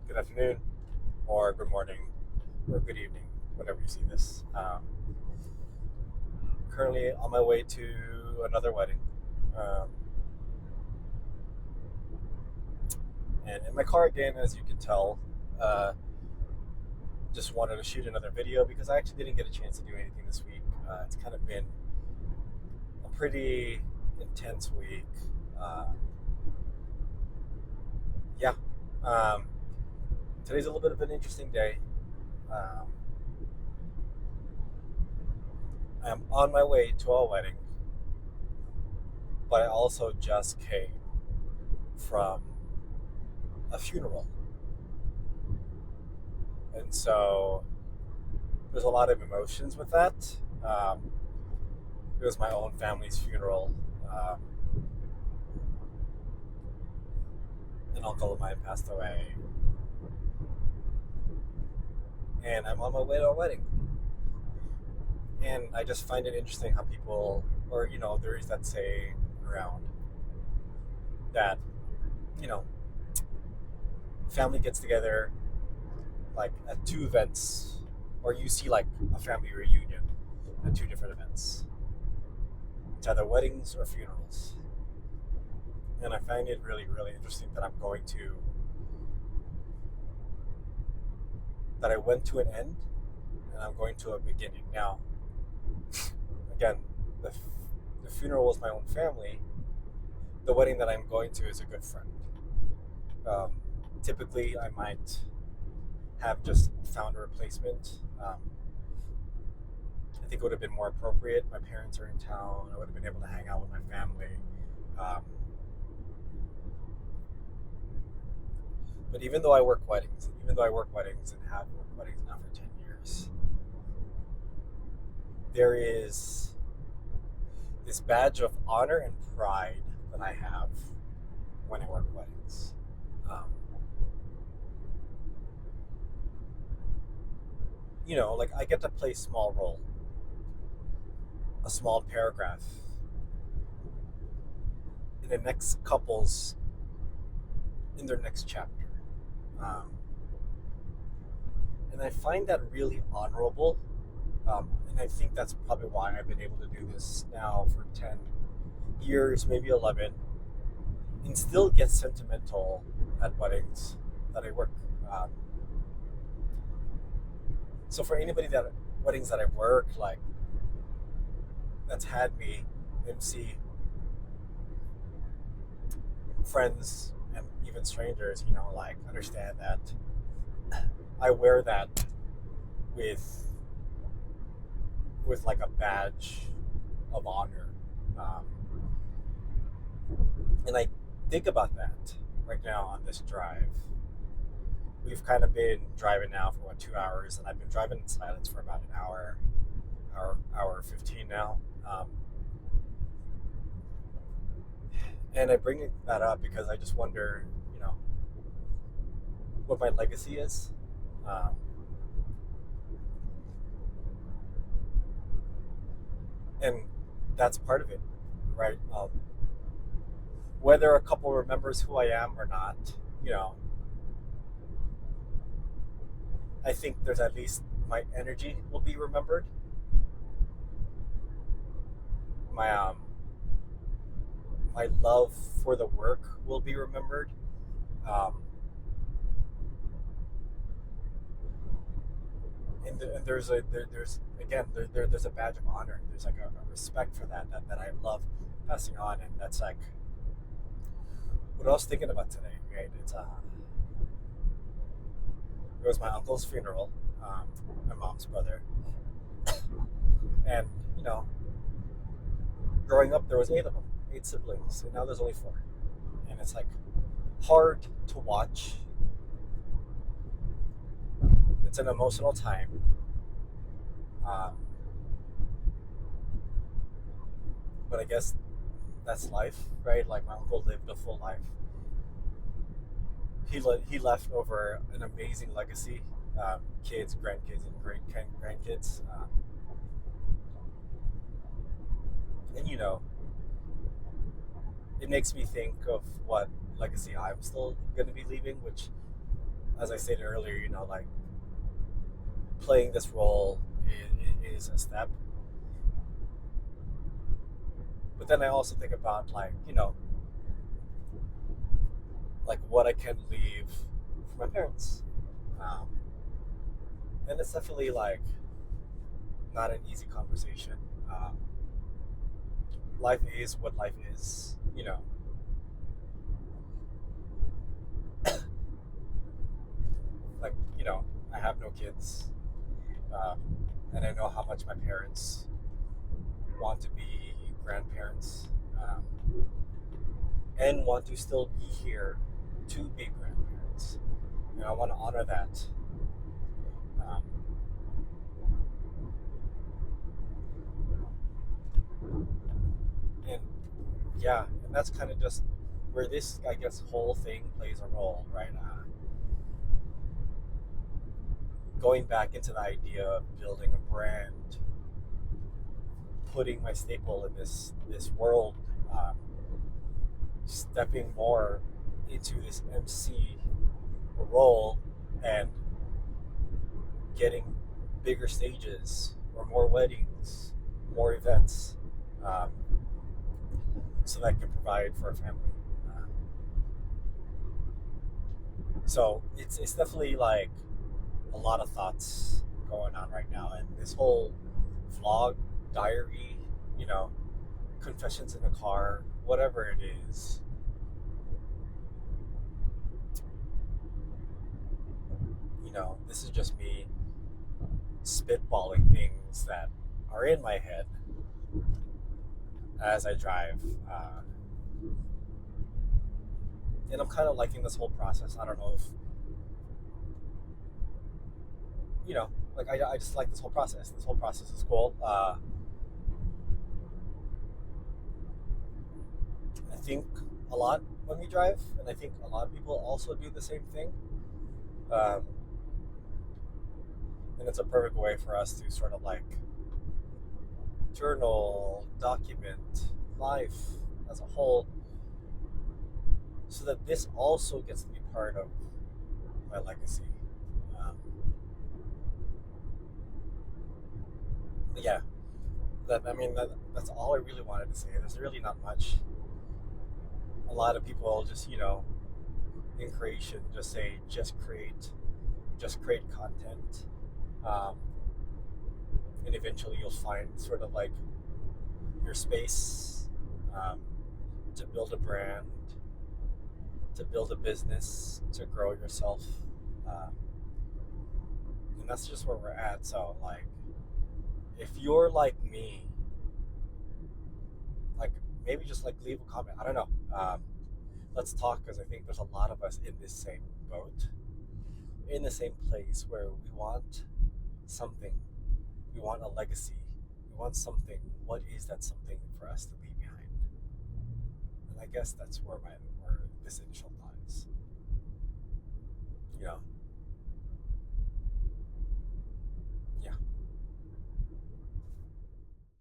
good afternoon, or good morning, or good evening, whenever you see this. Currently on my way to another wedding, um, and in my car again, as you can tell. Uh, just wanted to shoot another video because I actually didn't get a chance to do anything this week. It's kind of been a pretty intense week. Uh, yeah. Um, Today's a little bit of an interesting day. Um, I'm on my way to a wedding, but I also just came from a funeral. And so there's a lot of emotions with that. Um, it was my own family's funeral. Um, an uncle of mine passed away, and I'm on my way to a wedding. And I just find it interesting how people, or there is that saying around that you know, family gets together like at two events, or you see like a family reunion at two different events. It's either weddings or funerals. And I find it really, really interesting that I went to an end and I'm going to a beginning. Now, again, the funeral was my own family. The wedding that I'm going to is a good friend. Um, Typically, I might have just found a replacement. I think it would have been more appropriate. My parents are in town. I would have been able to hang out with my family. Um, but even though I work weddings and have worked weddings now for 10 years, there is this badge of honor and pride that I have when I work weddings. Um, like I get to play a small role, a small paragraph in the next couple's in their next chapter, um, and I find that really honorable. And I think that's probably why I've been able to do this now for 10 years, maybe 11, and still get sentimental at weddings that I work. Um, so for anybody that weddings that I've worked, like that's had me MC friends and even strangers, like understand that I wear that with like a badge of honor, um, and I think about that right now on this drive. We've kind of been driving now for 2 hours, and I've been driving in silence for about an hour 15 now. And I bring that up because I just wonder, you know, what my legacy is. Um, and that's part of it, right? Whether a couple remembers who I am or not, you know, I think there's at least my energy will be remembered. My my love for the work will be remembered. Um, and there's again there's a badge of honor. There's like a respect for that I love passing on, and that's like what I was thinking about today. Right? It was my uncle's funeral, my mom's brother, and you know, growing up there was eight of them, eight siblings, and now there's only four, and it's like hard to watch. It's an emotional time. Um, but I guess that's life, right? Like my uncle lived a full life. He left over an amazing legacy, kids, grandkids, and great grandkids. And it makes me think of what legacy I'm still going to be leaving, which as I stated earlier, like playing this role is a step. But then I also think about like like what I can leave for my parents, um, and it's definitely like not an easy conversation. Um, Life is what life is. Like I have no kids, um, and I know how much my parents want to be grandparents, and want to still be here to be grandparents. And I want to honor that. Um, and yeah, and that's kind of just where this, I guess, whole thing plays a role, right? Going back into the idea of building a brand, putting my staple in this world, um, stepping more into this MC role, and getting bigger stages or more weddings, more events, um, so that I can provide for a family. So it's definitely like a lot of thoughts going on right now, and this whole vlog, diary, you know, confessions in the car, whatever it is, this is just me spitballing things that are in my head as I drive. And I'm kind of liking this whole process. I don't know if, like I just like this whole process. This whole process is cool. I think a lot when we drive, and I think a lot of people also do the same thing. Um, and it's a perfect way for us to sort of like journal, document life as a whole, so that this also gets to be part of my legacy. Um, yeah, that's all I really wanted to say. There's really not much. A lot of people just in creation just say just create content, um, and eventually you'll find sort of like your space, um, to build a brand, to build a business, to grow yourself. Um, and that's just where we're at. So, like, if you're like me, like, maybe just like leave a comment. I don't know. Let's talk, because I think there's a lot of us in this same boat, in the same place where we want something. We want a legacy. We want something. What is that something for us to leave behind? And I guess that's where this initial thought is. You know,